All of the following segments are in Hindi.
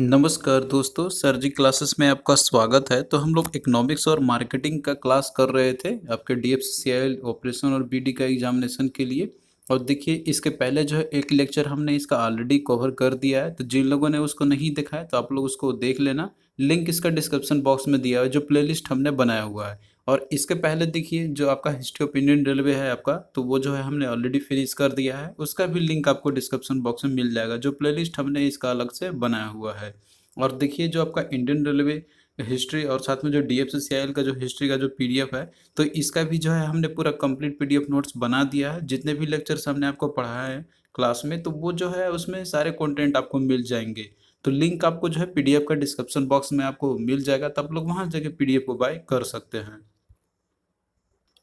नमस्कार दोस्तों, सर जी क्लासेस में आपका स्वागत है। तो हम लोग इकोनॉमिक्स और मार्केटिंग का क्लास कर रहे थे आपके डीएफसीआईएल ऑपरेशन और बीडी का एग्जामिनेशन के लिए। और देखिए इसके पहले जो है एक लेक्चर हमने इसका ऑलरेडी कवर कर दिया है, तो जिन लोगों ने उसको नहीं देखा है तो आप लोग उसको देख लेना। लिंक इसका डिस्क्रिप्शन बॉक्स में दिया है, जो प्लेलिस्ट हमने बनाया हुआ है। और इसके पहले देखिए जो आपका हिस्ट्री ऑफ इंडियन रेलवे है आपका, तो वो जो है हमने ऑलरेडी फिनिश कर दिया है, उसका भी लिंक आपको डिस्क्रिप्शन बॉक्स में मिल जाएगा, जो प्लेलिस्ट हमने इसका अलग से बनाया हुआ है। और देखिए जो आपका इंडियन रेलवे हिस्ट्री और साथ में जो डीएफसीआईएल का जो हिस्ट्री का जो पीडीएफ है, तो इसका भी जो है हमने पूरा कंप्लीट पीडीएफ नोट्स बना दिया है। जितने भी लेक्चर्स हमने आपको पढ़ाया है क्लास में, तो वो जो है उसमें सारे कंटेंट आपको मिल जाएंगे। तो लिंक आपको जो है पीडीएफ का डिस्क्रिप्शन बॉक्स में आपको मिल जाएगा, तब लोग वहाँ जाके पीडीएफ को बाय कर सकते हैं।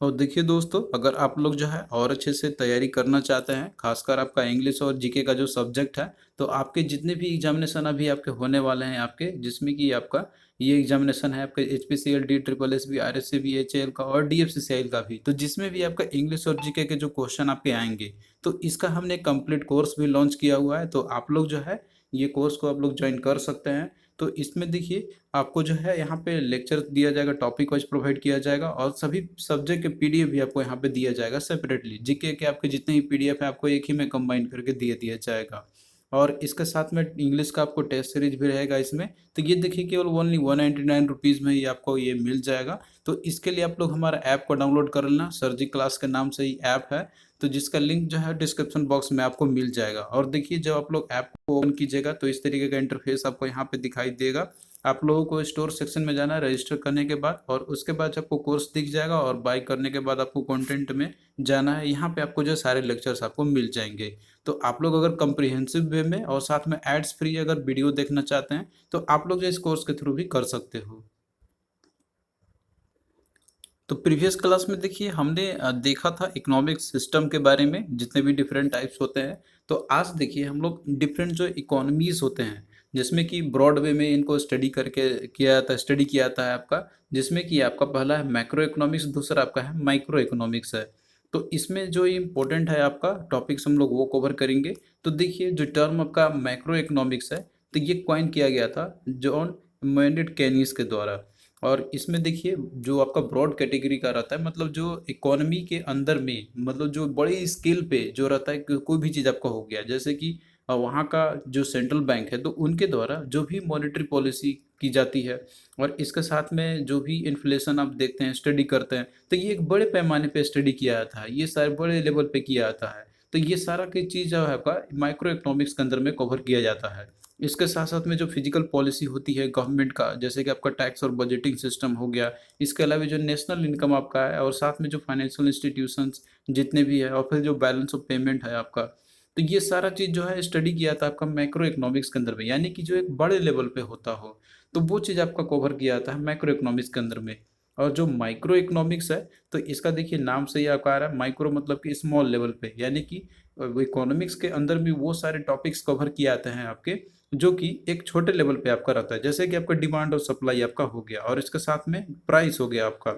और देखिए दोस्तों, अगर आप लोग जो है और अच्छे से तैयारी करना चाहते हैं, खासकर आपका इंग्लिश और जीके का जो सब्जेक्ट है, तो आपके जितने भी एग्जामिनेशन अभी आपके होने वाले हैं आपके, जिसमें कि आपका ये एग्जामिनेशन है आपके HPCL, D triple S B, RSCB, HAL का और डीएफसीसीआईएल का भी, तो जिसमें भी आपका इंग्लिश और जीके के जो क्वेश्चन आपके आएंगे, तो इसका हमने कंप्लीट कोर्स भी लॉन्च किया हुआ है। तो आप लोग जो है ये कोर्स को आप लोग ज्वाइन कर सकते हैं। तो इसमें देखिए आपको जो है यहाँ पे लेक्चर दिया जाएगा, टॉपिक वाइज प्रोवाइड किया जाएगा, और सभी सब्जेक्ट के पीडीएफ भी आपको यहाँ पे दिया जाएगा सेपरेटली। जीके के आपके जितने ही पीडीएफ है आपको एक ही में कंबाइन करके दिया दिया जाएगा। और इसके साथ में इंग्लिश का आपको टेस्ट सीरीज भी रहेगा इसमें। तो ये देखिए केवल ओनली 199 रुपीज़ में ही आपको ये मिल जाएगा। तो इसके लिए आप लोग हमारा ऐप को डाउनलोड कर लेना, सर जी क्लास के नाम से ही ऐप है, तो जिसका लिंक जो है डिस्क्रिप्शन बॉक्स में आपको मिल जाएगा। और देखिए जब आप लोग ऐप को ओपन कीजिएगा तो इस तरीके का इंटरफेस आपको यहाँ पे दिखाई देगा। आप लोगों को स्टोर सेक्शन में जाना है रजिस्टर करने के बाद, और उसके बाद आपको कोर्स दिख जाएगा, और बाय करने के बाद आपको कंटेंट में जाना है। यहाँ पे आपको जो सारे लेक्चर्स आपको मिल जाएंगे। तो आप लोग अगर कम्प्रिहेंसिव वे में और साथ में एड्स फ्री अगर वीडियो देखना चाहते हैं, तो आप लोग जो इस कोर्स के थ्रू भी कर सकते हो। तो प्रीवियस क्लास में देखिए हमने देखा था इकोनॉमिक सिस्टम के बारे में, जितने भी डिफरेंट टाइप्स होते हैं। तो आज देखिए हम लोग डिफरेंट जो इकोनॉमीज होते हैं, जिसमें कि ब्रॉड वे में इनको स्टडी करके किया जाता है, स्टडी किया जाता है आपका। जिसमें कि आपका पहला है मैक्रो इकोनॉमिक्स, दूसरा आपका है माइक्रो इकोनॉमिक्स है। तो इसमें जो इम्पोर्टेंट है आपका टॉपिक्स हम लोग वो कवर करेंगे। तो देखिए जो टर्म आपका मैक्रो इकोनॉमिक्स है, तो ये कॉइन किया गया था जॉन मैनेट केनीस के द्वारा। और इसमें देखिए जो आपका ब्रॉड कैटेगरी का रहता है, मतलब जो इकोनॉमी के अंदर में, मतलब जो बड़ी स्केल पे जो रहता है कि कोई भी चीज़ आपका हो गया, जैसे कि वहाँ का जो सेंट्रल बैंक है, तो उनके द्वारा जो भी मॉनेटरी पॉलिसी की जाती है, और इसके साथ में जो भी इन्फ्लेशन आप देखते हैं, स्टडी करते हैं, तो ये एक बड़े पैमाने पे स्टडी किया जाता है, ये सारे बड़े लेवल पे किया जाता है। तो ये सारा की चीज़ जो है आपका माइक्रो इकोनॉमिक्स के अंदर में कवर किया जाता है। इसके साथ साथ में जो फिजिकल पॉलिसी होती है गवर्नमेंट का, जैसे कि आपका टैक्स और बजटिंग सिस्टम हो गया, इसके अलावा जो नेशनल इनकम आपका है, और साथ में जो फाइनेंशियल इंस्टीट्यूशंस जितने भी है, और फिर जो बैलेंस ऑफ पेमेंट है आपका, तो ये सारा चीज़ जो है स्टडी किया था आपका मैक्रो इकोनॉमिक्स के अंदर में, यानी कि जो एक बड़े लेवल पे होता हो, तो वो चीज़ आपका कवर किया जाता है मैक्रो इकोनॉमिक्स के अंदर में। और जो माइक्रो इकोनॉमिक्स है, तो इसका देखिए नाम से ही आपका आ रहा है, माइक्रो मतलब कि स्मॉल लेवल पे, यानी कि इकोनॉमिक्स के अंदर भी वो सारे टॉपिक्स कवर किए जाते हैं आपके, जो कि एक छोटे लेवल पे आपका रहता है, जैसे कि आपका डिमांड और सप्लाई आपका हो गया, और इसके साथ में प्राइस हो गया आपका।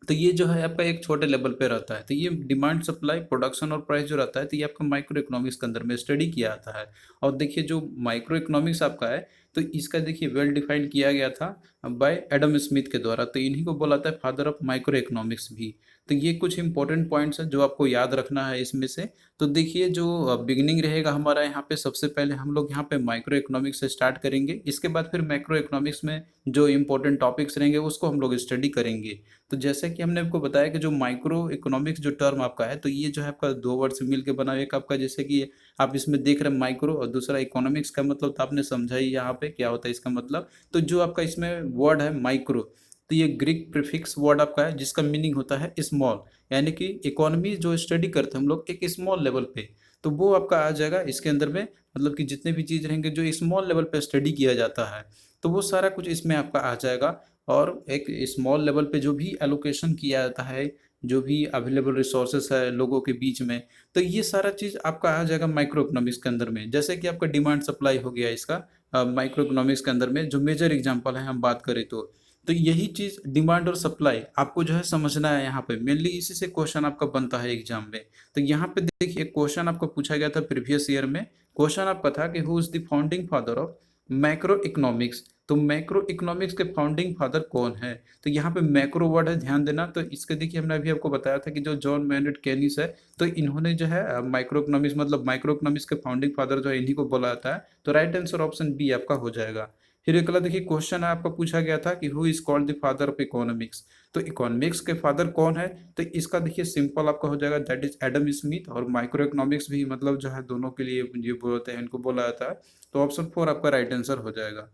तो ये जो है आपका एक छोटे लेवल पे रहता है। तो ये डिमांड सप्लाई प्रोडक्शन और प्राइस जो रहता है, तो ये आपका माइक्रो इकोनॉमिक्स के अंदर में स्टडी किया जाता है। और देखिए जो माइक्रो इकोनॉमिक्स आपका है, तो इसका देखिए वेल डिफाइंड किया गया था बाय एडम स्मिथ के द्वारा, तो इन्हीं को बोला था फादर ऑफ माइक्रो इकोनॉमिक्स भी। तो ये कुछ इंपॉर्टेंट पॉइंट्स हैं जो आपको याद रखना है इसमें से। तो देखिए जो बिगिनिंग रहेगा हमारा यहाँ पे, सबसे पहले हम लोग यहाँ पे माइक्रो इकोनॉमिक्स से स्टार्ट करेंगे, इसके बाद फिर मैक्रो इकोनॉमिक्स में जो इंपॉर्टेंट टॉपिक्स रहेंगे उसको हम लोग स्टडी करेंगे। तो जैसे कि हमने आपको बताया कि जो माइक्रो इकोनॉमिक्स जो टर्म आपका है, तो ये जो है आपका दो वर्ड से मिलकर बना हुआ, एक आपका जैसे कि आप इसमें देख रहे हैं माइक्रो, और दूसरा इकोनॉमिक्स का मतलब तो आपने समझा ही यहाँ पे क्या होता है इसका मतलब। तो जो आपका इसमें वर्ड है माइक्रो, तो ये ग्रीक प्रीफिक्स वर्ड आपका है, जिसका मीनिंग होता है स्मॉल, यानी कि इकोनॉमी जो स्टडी करते हैं हम लोग एक स्मॉल लेवल पे, तो वो आपका आ जाएगा इसके अंदर में। मतलब कि जितने भी चीज़ रहेंगे जो स्मॉल लेवल पे स्टडी किया जाता है, तो वो सारा कुछ इसमें आपका आ जाएगा। और एक स्मॉल लेवल पे जो भी एलोकेशन किया जाता है, जो भी अवेलेबल रिसोर्सेस है लोगों के बीच में, तो ये सारा चीज़ आपका आ जाएगा माइक्रो इकोनॉमिक्स के अंदर में। जैसे कि आपका डिमांड सप्लाई हो गया इसका माइक्रो इकोनॉमिक्स के अंदर में, जो मेजर एग्जांपल है हम बात करें तो यही चीज़ डिमांड और सप्लाई आपको जो है समझना है यहाँ पे, मेनली इसी से क्वेश्चन आपका बनता है एग्जाम में। तो यहाँ पे देखिए क्वेश्चन आपको पूछा गया था प्रीवियस ईयर में, क्वेश्चन आपका था कि who is the founding father of macro economics. तो मैक्रो इकोनॉमिक्स के फाउंडिंग फादर कौन है? तो यहाँ पे मैक्रो वर्ड है, ध्यान देना। तो इसके देखिए हमने अभी आपको बताया था कि जो जॉन मैनर्ड केनिस है, तो इन्होंने जो है माइक्रो इकोनॉमिक्स मतलब माइक्रो इकोनॉमिक्स के फाउंडिंग फादर जो है इन्हीं को बोला जाता है। तो राइट आंसर ऑप्शन बी आपका हो जाएगा। फिर एक अगला देखिए क्वेश्चन आपका पूछा गया था कि who is called the father of economics. तो इकोनॉमिक्स के फादर कौन है? तो इसका देखिए सिंपल आपका हो जाएगा, दैट इज एडम स्मिथ। और माइक्रो इकोनॉमिक्स भी मतलब जो है दोनों के लिए ये बोलते हैं, इनको बोला जाता है। तो ऑप्शन फोर आपका राइट आंसर हो जाएगा।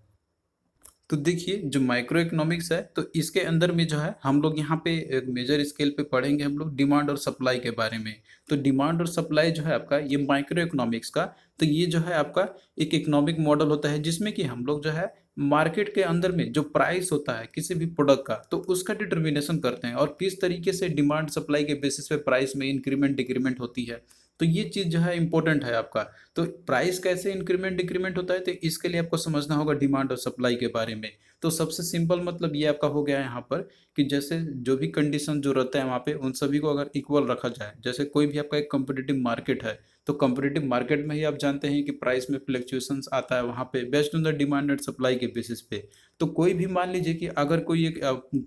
तो देखिए जो माइक्रो इकोनॉमिक्स है, तो इसके अंदर में जो है हम लोग यहाँ पे एक मेजर स्केल पे पढ़ेंगे हम लोग डिमांड और सप्लाई के बारे में। तो डिमांड और सप्लाई जो है आपका ये माइक्रो इकोनॉमिक्स का, तो ये जो है आपका एक इकोनॉमिक मॉडल होता है जिसमें कि हम लोग जो है मार्केट के अंदर में जो प्राइस होता है किसी भी प्रोडक्ट का, तो उसका डिटर्मिनेशन करते हैं और किस तरीके से डिमांड सप्लाई के बेसिस पे प्राइस में इंक्रीमेंट डिक्रीमेंट होती है। तो ये चीज़ जो है इंपॉर्टेंट है आपका। तो प्राइस कैसे इंक्रीमेंट डिक्रीमेंट होता है, तो इसके लिए आपको समझना होगा डिमांड और सप्लाई के बारे में। तो सबसे सिंपल मतलब ये आपका हो गया है यहाँ पर कि जैसे जो भी कंडीशन जो रहता है वहाँ पे उन सभी को अगर इक्वल रखा जाए, जैसे कोई भी आपका एक कम्पिटिटिव मार्केट है, तो कम्पिटिटिव मार्केट में ही आप जानते हैं कि प्राइस में फ्लक्चुएशंस आता है वहाँ पे based on the demand and supply के बेसिस पे। तो कोई भी मान लीजिए कि अगर कोई एक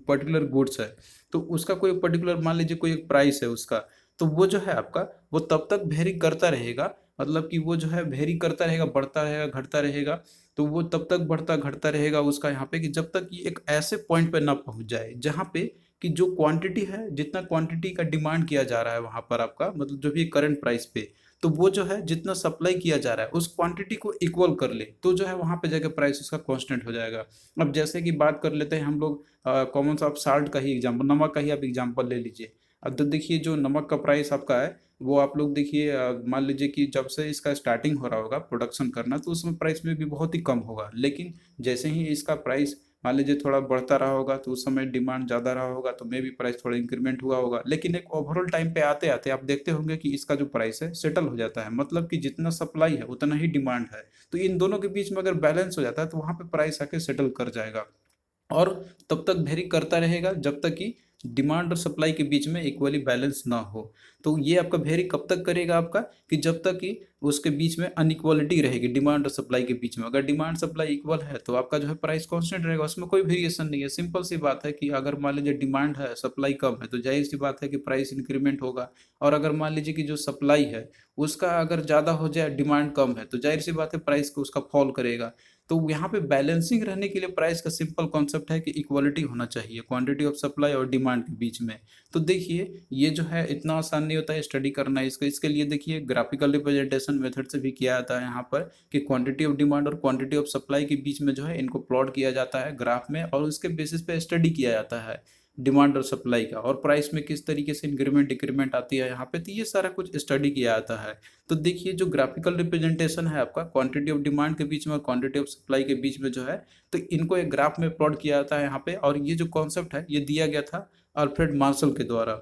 पर्टिकुलर गुड्स है, तो उसका कोई पर्टिकुलर मान लीजिए कोई एक प्राइस है उसका, तो वो जो है आपका वो तब तक वेरी करता रहेगा, मतलब कि वो जो है वेरी करता रहेगा, बढ़ता रहेगा, घटता रहेगा। तो वो तब तक बढ़ता घटता रहेगा उसका यहाँ पे कि जब तक ये एक ऐसे पॉइंट पे ना पहुंच जाए जहाँ पे कि जो क्वांटिटी है, जितना क्वांटिटी का डिमांड किया जा रहा है वहां पर आपका मतलब जो भी करंट प्राइस पे, तो वो जो है जितना सप्लाई किया जा रहा है उस क्वांटिटी को इक्वल कर ले, तो जो है वहां पे जाकर प्राइस उसका कांस्टेंट हो जाएगा। अब जैसे कि बात कर लेते हैं हम लोग कॉमन सा, आप साल्ट का ही एग्जाम्पल, नमक का ही आप एग्जाम्पल ले लीजिए। अब तो देखिए जो नमक का प्राइस आपका है वो आप लोग देखिए मान लीजिए कि जब से इसका स्टार्टिंग हो रहा होगा प्रोडक्शन करना, तो उसमें प्राइस में भी बहुत ही कम होगा, लेकिन जैसे ही इसका प्राइस मान लीजिए थोड़ा बढ़ता रहा होगा, तो उस समय डिमांड ज़्यादा रहा होगा, तो मे भी प्राइस थोड़ा इंक्रीमेंट हुआ होगा। लेकिन एक ओवरऑल टाइम पे आते आते आप देखते होंगे कि इसका जो प्राइस है सेटल हो जाता है, मतलब कि जितना सप्लाई है उतना ही डिमांड है। तो इन दोनों के बीच में अगर बैलेंस हो जाता है तो वहाँ पे प्राइस आके सेटल कर जाएगा। और तब तक वेरी करता रहेगा जब तक कि डिमांड और सप्लाई के बीच में इक्वली बैलेंस ना हो। तो ये आपका वेरी कब तक करेगा आपका, कि जब तक कि उसके बीच में अनइक्वालिटी रहेगी डिमांड और सप्लाई के बीच में। अगर डिमांड सप्लाई इक्वल है तो आपका जो है प्राइस कांस्टेंट रहेगा, उसमें कोई वेरिएशन नहीं है। सिंपल सी बात है कि अगर मान लीजिए डिमांड है सप्लाई कम है, तो जाहिर सी बात है कि प्राइस इंक्रीमेंट होगा। और अगर मान लीजिए कि जो सप्लाई है उसका अगर ज़्यादा हो जाए, डिमांड कम है, तो जाहिर सी बात है प्राइस को उसका फॉल करेगा। तो यहाँ पे बैलेंसिंग रहने के लिए प्राइस का सिंपल कॉन्सेप्ट है कि इक्वालिटी होना चाहिए क्वांटिटी ऑफ सप्लाई और डिमांड के बीच में। तो देखिए ये जो है इतना आसान नहीं होता है स्टडी करना इसका, इसके लिए देखिए ग्राफिकल रिप्रेजेंटेशन मेथड से भी किया जाता है यहाँ पर, कि क्वांटिटी ऑफ डिमांड और क्वांटिटी ऑफ सप्लाई के बीच में जो है इनको प्लॉट किया जाता है ग्राफ में, और उसके बेसिस पे स्टडी किया जाता है डिमांड और सप्लाई का, और प्राइस में किस तरीके से इंक्रीमेंट डिक्रीमेंट आती है यहाँ पे, तो ये सारा कुछ स्टडी किया जाता है। तो देखिए जो ग्राफिकल रिप्रेजेंटेशन है आपका क्वांटिटी ऑफ डिमांड के बीच में और क्वांटिटी ऑफ सप्लाई के बीच में जो है, तो इनको एक ग्राफ में प्लॉट किया जाता है यहाँ पे। और ये जो कॉन्सेप्ट है ये दिया गया था अल्फ्रेड मार्शल के द्वारा।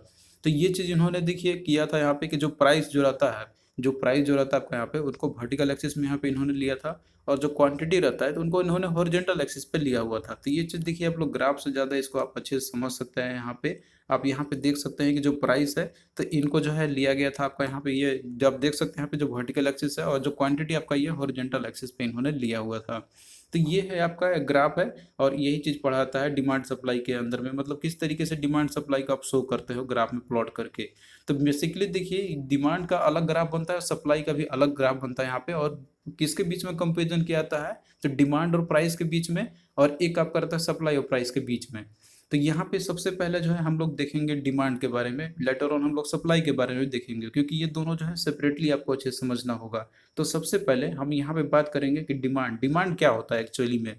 तो ये चीज़ इन्होंने देखिए किया था यहाँ पे कि जो प्राइस जो रहता है, जो प्राइस जो रहता है आपका यहाँ पे उनको वर्टिकल एक्सिस में यहाँ पे इन्होंने लिया था, और जो क्वांटिटी रहता है तो उनको इन्होंने हॉरिजॉन्टल एक्सिस पे लिया हुआ था। तो ये चीज़ देखिए आप लोग ग्राफ से ज़्यादा इसको आप अच्छे से समझ सकते हैं यहाँ पे। आप यहाँ पे देख सकते हैं कि जो प्राइस है तो इनको जो है लिया गया था आपका यहाँ पे, ये जब देख सकते हैं यहाँ पे जो वर्टिकल एक्सिस है और जो क्वांटिटी आपका ये हॉरिजॉन्टल एक्सिस पे इन्होंने लिया हुआ था। तो ये है आपका एक ग्राफ है, और यही चीज़ पढ़ाता है डिमांड सप्लाई के अंदर में, मतलब किस तरीके से डिमांड सप्लाई को आप शो करते हो ग्राफ में प्लॉट करके। तो बेसिकली देखिए डिमांड का अलग ग्राफ बनता है, सप्लाई का भी अलग ग्राफ बनता है यहाँ पे। और किसके बीच में कंपेरिजन किया जाता है, तो डिमांड और प्राइस के बीच में, और एक आपका रहता है सप्लाई और प्राइस के बीच में। तो यहाँ पे सबसे पहले जो है हम लोग देखेंगे डिमांड के बारे में, लेटर ऑन हम लोग सप्लाई के बारे में देखेंगे, क्योंकि ये दोनों जो है सेपरेटली आपको अच्छे से समझना होगा। तो सबसे पहले हम यहाँ पे बात करेंगे कि डिमांड डिमांड क्या होता है एक्चुअली में।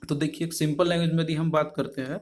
तो देखिए एक सिंपल लैंग्वेज में यदि हम बात करते हैं,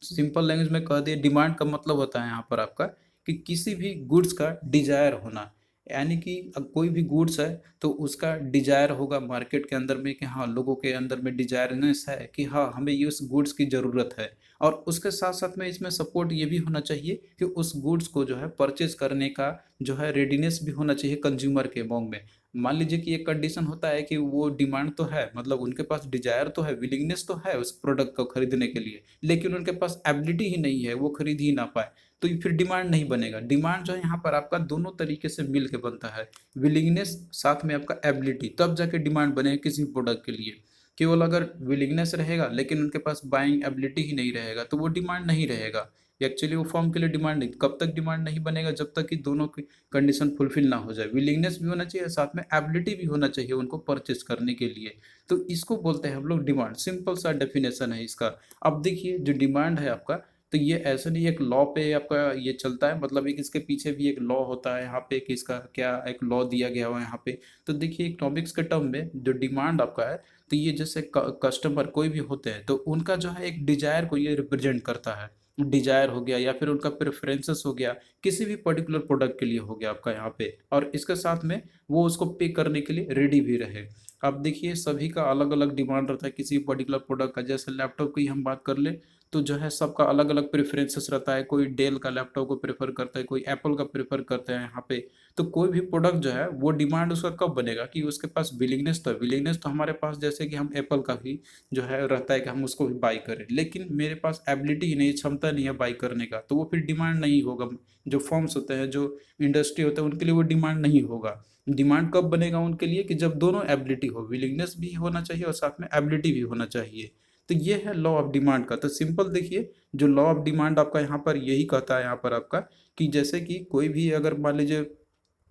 सिंपल लैंग्वेज में कह दिए डिमांड का मतलब होता है यहाँ पर आपका कि किसी भी गुड्स का डिजायर होना। यानी कि अब कोई भी गुड्स है तो उसका डिजायर होगा मार्केट के अंदर में कि हाँ लोगों के अंदर में डिजायरनेस है कि हाँ हमें ये उस गुड्स की ज़रूरत है। और उसके साथ साथ में इसमें सपोर्ट ये भी होना चाहिए कि उस गुड्स को जो है परचेज करने का जो है रेडीनेस भी होना चाहिए कंज्यूमर के अमाउंट में। मान लीजिए कि एक कंडीशन होता है कि वो डिमांड तो है, मतलब उनके पास डिजायर तो है, विलिंगनेस तो है उस प्रोडक्ट को खरीदने के लिए, लेकिन उनके पास एबिलिटी ही नहीं है, वो खरीद ही ना पाए, तो ये फिर डिमांड नहीं बनेगा। डिमांड जो है यहाँ पर आपका दोनों तरीके से मिल के बनता है, विलिंगनेस साथ में आपका एबिलिटी, तब जाके डिमांड बनेगा किसी प्रोडक्ट के लिए। केवल अगर विलिंगनेस रहेगा लेकिन उनके पास बाइंग एबिलिटी ही नहीं रहेगा तो वो डिमांड नहीं रहेगा। एक्चुअली वो फॉर्म के लिए डिमांड नहीं, कब तक डिमांड नहीं बनेगा, जब तक कि दोनों की कंडीशन फुलफिल ना हो जाए, विलिंगनेस भी होना चाहिए साथ में एबिलिटी भी होना चाहिए उनको परचेस करने के लिए। तो इसको बोलते हैं हम लोग डिमांड, सिंपल सा डेफिनेशन है इसका। अब देखिए जो डिमांड है आपका, तो ये ऐसा नहीं एक लॉ पे आपका ये चलता है, मतलब एक इसके पीछे भी एक लॉ होता है यहाँ पे कि इसका क्या एक लॉ दिया गया हुआ है यहाँ पे। तो देखिए इकोनॉमिक्स के टर्म में जो डिमांड आपका है, तो ये जैसे कस्टमर कोई भी होते हैं तो उनका जो है एक डिजायर को ये रिप्रेजेंट करता है। डिजायर हो गया या फिर उनका प्रेफरेंसेस हो गया, किसी भी पर्टिकुलर प्रोडक्ट के लिए हो गया आपका यहाँ पे, और इसके साथ में वो उसको पे करने के लिए रेडी भी रहे। अब देखिए सभी का अलग अलग डिमांड रहता है किसी पर्टिकुलर प्रोडक्ट का। जैसे लैपटॉप की हम बात कर ले तो जो है सबका अलग अलग प्रेफरेंसेस रहता है, कोई डेल का लैपटॉप को प्रेफर करता है, कोई एप्पल का प्रेफर करते हैं यहाँ पे। तो कोई भी प्रोडक्ट जो है वो डिमांड उसका कब बनेगा कि उसके पास विलिंगनेस, तो विलिंगनेस तो हमारे पास जैसे कि हम एप्पल का भी जो है रहता है कि हम उसको भी बाई करें, लेकिन मेरे पास एबिलिटी ही नहीं, क्षमता नहीं है बाई करने का, तो वो फिर डिमांड नहीं होगा। जो फॉर्म्स होते हैं, जो इंडस्ट्री होता है, उनके लिए वो डिमांड नहीं होगा। डिमांड कब बनेगा उनके लिए कि जब दोनों एबिलिटी हो, विलिंगनेस भी होना चाहिए और साथ में एबिलिटी भी होना चाहिए। तो ये है लॉ ऑफ डिमांड का। तो सिंपल देखिए जो लॉ ऑफ डिमांड आपका यहाँ पर यही कहता है यहाँ पर आपका कि जैसे कि कोई भी अगर मान लीजिए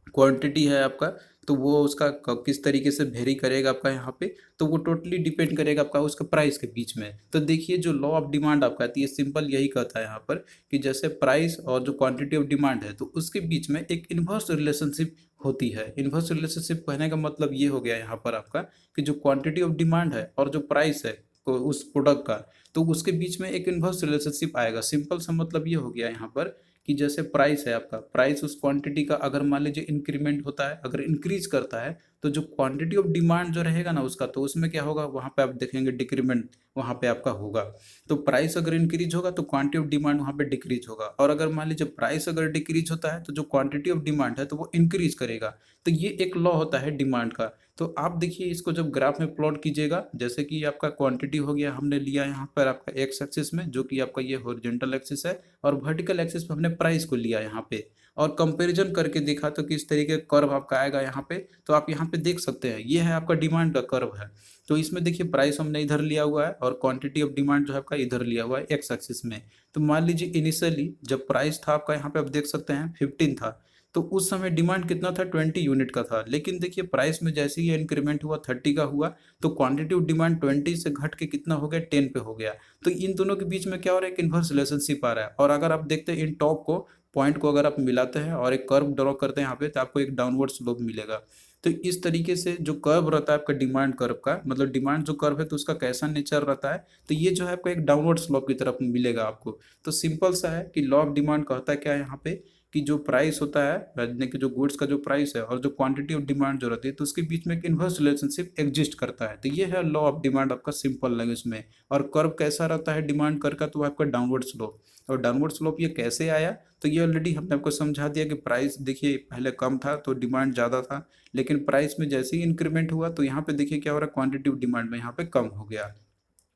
क्वांटिटी है आपका, तो वो उसका किस तरीके से वेरी करेगा आपका यहाँ पे, तो वो टोटली डिपेंड करेगा आपका उसका प्राइस के बीच में। तो देखिए जो लॉ ऑफ डिमांड आपका है, तो ये सिंपल यही कहता है यहाँ पर कि जैसे प्राइस और जो क्वांटिटी ऑफ डिमांड है तो उसके बीच में एक इन्वर्स रिलेशनशिप होती है। इन्वर्स रिलेशनशिप कहने का मतलब ये हो गया यहाँ पर आपका कि जो क्वांटिटी ऑफ डिमांड है और जो प्राइस है उस प्रोडक्ट का, तो उसके बीच में एक इन्वर्स रिलेशनशिप आएगा। सिंपल सा मतलब ये हो गया यहाँ पर कि जैसे प्राइस है आपका, प्राइस उस क्वांटिटी का अगर मान लीजिए इंक्रीमेंट होता है, अगर इंक्रीज करता है, तो जो क्वांटिटी ऑफ डिमांड जो रहेगा ना उसका, तो उसमें क्या होगा वहाँ पे आप देखेंगे डिक्रीमेंट वहाँ पे आपका होगा। तो प्राइस अगर इंक्रीज होगा तो क्वांटिटी ऑफ डिमांड वहाँ पे डिक्रीज होगा, और अगर मान लीजिए प्राइस अगर डिक्रीज होता है तो जो क्वांटिटी ऑफ डिमांड है तो वो इंक्रीज करेगा। तो ये एक लॉ होता है डिमांड का। तो आप देखिए इसको जब ग्राफ में प्लॉट कीजिएगा, जैसे कि आपका क्वांटिटी हो गया हमने लिया यहाँ पर आपका एक्स एक्सिस में, जो कि आपका ये हॉरिजॉन्टल एक्सिस है, और वर्टिकल एक्सिस पे हमने प्राइस को लिया यहाँ पे, और कंपैरिजन करके देखा तो किस तरीके का कर्व आपका आएगा यहाँ पे। तो आप यहाँ पे देख सकते हैं ये है आपका डिमांड का कर्व है। तो इसमें देखिए प्राइस हमने इधर लिया हुआ है और क्वांटिटी ऑफ डिमांड जो है आपका इधर लिया हुआ है एक्स एक्सिस में। तो मान लीजिए इनिशियली जब प्राइस था आपका यहाँ पे आप देख सकते हैं 15 था, तो उस समय डिमांड कितना था 20 यूनिट का था, लेकिन देखिए प्राइस में जैसे ही इंक्रीमेंट हुआ 30 का हुआ, तो क्वांटिटी ऑफ डिमांड 20 से घट के कितना हो गया 10 पे हो गया। तो इन दोनों के बीच में क्या हो रहा है एक इन्वर्स रिलेशनशिप आ रहा है। और अगर आप देखते हैं इन टॉप को पॉइंट को अगर आप मिलाते हैं और एक कर्व ड्रॉ करते हैं यहाँ पे, तो आपको एक डाउनवर्ड स्लोप मिलेगा। तो इस तरीके से जो कर्व रहता है आपका डिमांड कर्व का, मतलब डिमांड जो कर्व है तो उसका कैसा नेचर रहता है, तो ये जो है आपको एक डाउनवर्ड स्लोप की तरफ मिलेगा आपको। तो सिंपल सा है कि लॉ ऑफ डिमांड कहता है क्या है यहाँ पे कि जो प्राइस होता है, यानी कि जो गुड्स का जो प्राइस है और जो क्वांटिटी ऑफ डिमांड जो रहती है, तो उसके बीच में एक इन्वर्स रिलेशनशिप एग्जिस्ट करता है। तो ये है लॉ ऑफ डिमांड आपका सिंपल लैंग्वेज में। और कर्व कैसा रहता है डिमांड कर्व का, तो आपका डाउनवर्ड स्लोप। और डाउनवर्ड स्लोप ये कैसे आया, तो ये ऑलरेडी हमने आपको समझा दिया कि प्राइस देखिए पहले कम था तो डिमांड ज़्यादा था, लेकिन प्राइस में जैसे ही इंक्रीमेंट हुआ तो यहाँ पे देखिए क्या हो रहा है क्वांटिटी ऑफ डिमांड में यहाँ पे कम हो गया।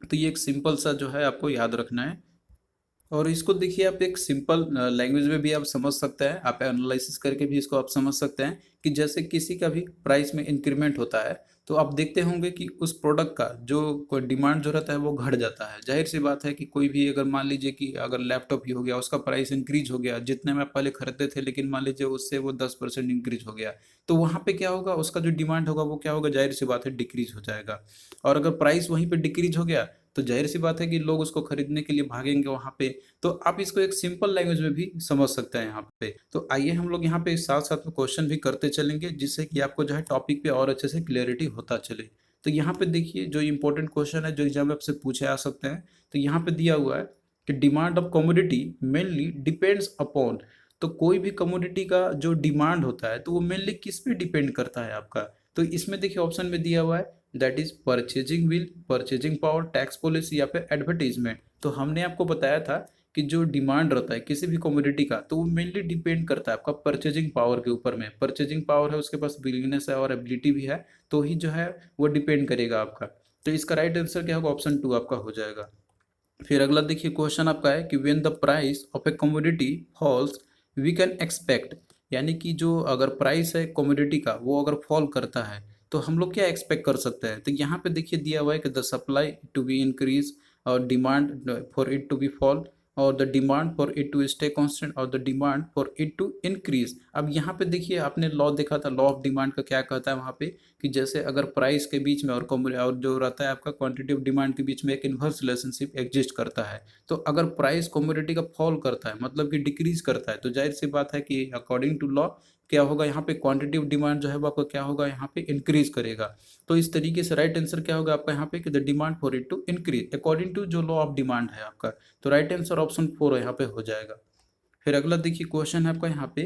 तो ये एक सिंपल सा जो है आपको याद रखना है। और इसको देखिए आप एक सिंपल लैंग्वेज में भी आप समझ सकते हैं, आप एनालिसिस करके भी इसको आप समझ सकते हैं कि जैसे किसी का भी प्राइस में इंक्रीमेंट होता है तो आप देखते होंगे कि उस प्रोडक्ट का जो कोई डिमांड जो रहता है वो घट जाता है। जाहिर सी बात है कि कोई भी अगर मान लीजिए कि अगर लैपटॉप ही हो गया, उसका प्राइस इंक्रीज हो गया, जितने में आप पहले खरीदते थे, लेकिन मान लीजिए उससे वो 10% इंक्रीज हो गया, तो वहाँ पे क्या होगा उसका जो डिमांड होगा वो क्या होगा, जाहिर सी बात है डिक्रीज हो जाएगा। और अगर प्राइस वहीं पे डिक्रीज हो गया तो जाहिर सी बात है कि लोग उसको खरीदने के लिए भागेंगे वहाँ पे। तो आप इसको एक सिंपल लैंग्वेज में भी समझ सकते हैं यहाँ पे। तो आइए हम लोग यहाँ पे साथ साथ में क्वेश्चन भी करते चलेंगे, जिससे कि आपको जो है टॉपिक पे और अच्छे से क्लियरिटी होता चले। तो यहाँ पे देखिए जो इंपॉर्टेंट क्वेश्चन है जो एग्जाम में आपसे पूछे आ सकते हैं, तो यहाँ पे दिया हुआ है कि demand of commodity mainly depends upon. तो कोई भी कमोडिटी का जो डिमांड होता है तो वो मेनली किस पे डिपेंड करता है आपका। तो इसमें देखिए ऑप्शन में दिया हुआ है that is purchasing will, purchasing power, tax policy या फिर एडवर्टीजमेंट। तो हमने आपको बताया था कि जो डिमांड रहता है किसी भी कमोडिटी का तो वो मेनली डिपेंड करता है आपका परचेजिंग पावर के ऊपर में। परचेजिंग पावर है, उसके पास विलिंगनेस है और एबिलिटी भी है, तो ही जो है वो डिपेंड करेगा आपका। तो इसका राइट आंसर क्या होगा, ऑप्शन 2 आपका हो जाएगा। फिर अगला देखिए क्वेश्चन आपका है कि when the price of a commodity falls we can expect, यानी कि जो अगर प्राइस है कमोडिटी का वो अगर फॉल करता है तो हम लोग क्या एक्सपेक्ट कर सकते हैं? तो यहाँ पे देखिए दिया हुआ है कि the supply to be increase or demand for it to be fall or the demand for it to stay constant or the demand for it to increase. अब यहाँ पे देखिए आपने लॉ देखा था, लॉ ऑफ डिमांड का क्या कहता है वहाँ पे कि जैसे अगर प्राइस के बीच में और जो रहता है आपका क्वांटिटी ऑफ डिमांड के बीच में एक इन्वर्स रिलेशनशिप एग्जिस्ट करता है। तो अगर प्राइस कमोडिटी का फॉल करता है मतलब कि डिक्रीज करता है, तो जाहिर सी बात है कि अकॉर्डिंग टू लॉ क्या होगा, यहाँ पे क्वांटिटी ऑफ डिमांड जो है वो आपका क्या होगा, यहाँ पे इंक्रीज करेगा। तो इस तरीके से राइट आंसर क्या होगा आपका यहाँ पे कि the demand for it to increase according to जो लॉ ऑफ डिमांड है आपका। तो राइट आंसर ऑप्शन 4 यहाँ पे हो जाएगा। फिर अगला देखिए क्वेश्चन है आपका यहाँ पे